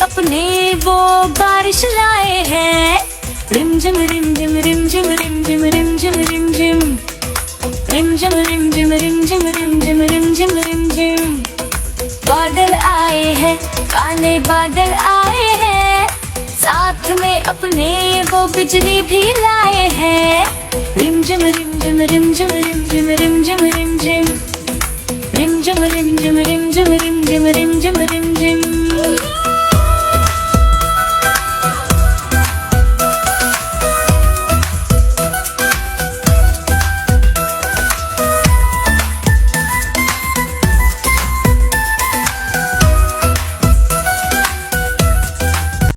अपने वो बारिश लाए हैं। रिम झिम रिम झिम रिम झिम रिम झिम रिम झिम रिम झिम रिम झिम रिम झिम रिम झिम रिम झिम रिम झिम रिम झिम। बादल आए हैं, काले बादल आए हैं, साथ में अपने वो बिजली भी लाए हैं। रिम झिम रिम झिम रिम झिम रिम झिम रिम झिम रिम झिम रिम झिम रिम झिम रिम झिम रिम झिम रिम झिम रिम झिम।